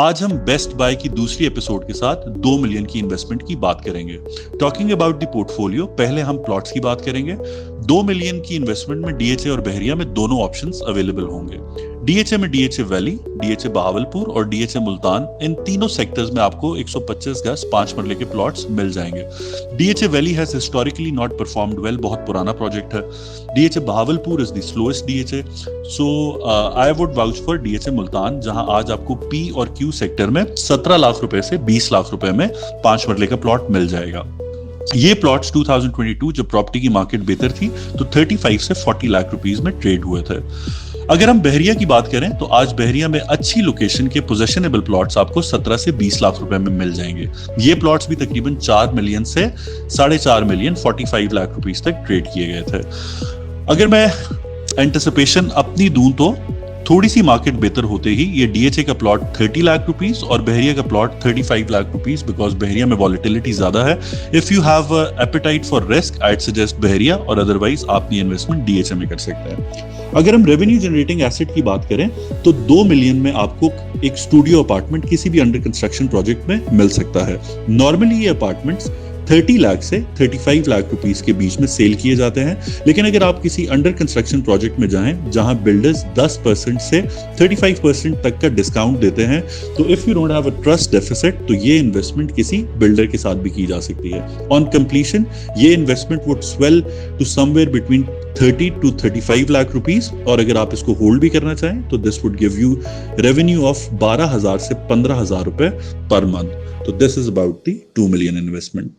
आज हम best bye की दूसरी एपिसोड के साथ 2 मिलियन की इन्वेस्टमेंट की बात करेंगे। टॉकिंग अबाउट द पोर्टफोलियो, पहले हम प्लॉट्स की बात करेंगे। 2 मिलियन की इन्वेस्टमेंट में डीएचए और बहरिया में दोनों ऑप्शंस अवेलेबल होंगे। डीएचए में डीएचए वैली, डीएचए बहावलपुर और डीएचए मुल्तान, इन तीनों सेक्टर्स में आपको 125 गज 5 मरले के प्लॉट्स मिल जाएंगे। DHA valley has historically not performed well, बहुत पुराना प्रोजेक्ट है। DHA Bahawalpur is the slowest DHA, so I would vouch for DHA Multan, जहां आज आपको पी और क्यू सेक्टर में 17 लाख रुपए से 20 लाख रुपए में 5 मरले का प्लॉट मिल जाएगा। ये प्लॉट्स 2022 जब प्रॉपर्टी की मार्केट बेहतर थी तो 35 से 40 लाख रुपीस में ट्रेड हुए थे। अगर हम बहरिया की बात करें तो आज बहरिया में अच्छी लोकेशन के पोजेशनेबल प्लॉट्स आपको 17 से 20 लाख रुपए में मिल जाएंगे। ये प्लॉट्स भी तकरीबन 4 मिलियन से 4.5 मिलियन 45 लाख रुपीस तक ट्रेड किए गए थे। अगर मैं एंटिसिपेशन अपनी दूं तो थोड़ी सी मार्केट बेहतर होते ही ये डीएचए का प्लॉट 30 लाख रुपीस और बहरिया का plot 35 lakh rupees, because Bahria में वॉलेटिलिटी ज्यादा है। If you have appetite for risk, I suggest Bahria, और अदरवाइज आप ये इन्वेस्टमेंट डीएचए में कर सकते हैं। अगर हम रेवेन्यू जनरेटिंग एसेट की बात करें तो 2 मिलियन में आपको एक स्टूडियो अपार्टमेंट किसी भी अंडर कंस्ट्रक्शन प्रोजेक्ट में मिल सकता है। नॉर्मली ये अपार्टमेंट्स 30 लाख से 35 लाख रुपीस के बीच में सेल किए जाते हैं, लेकिन अगर आप किसी अंडर कंस्ट्रक्शन प्रोजेक्ट में जाएं जहां बिल्डर्स 10% से 35% तक का डिस्काउंट देते हैं, तो if you don't have a trust deficit तो ये इन्वेस्टमेंट किसी बिल्डर के साथ भी की जा सकती है। ऑन कंप्लीशन ये investment would swell to somewhere between 30 to 35 lakh rupees, और अगर आप इसको होल्ड भी करना चाहें तो this would give you revenue of 12,000 से 15,000 रुपए पर मंथ। तो this is about the 2 million investment.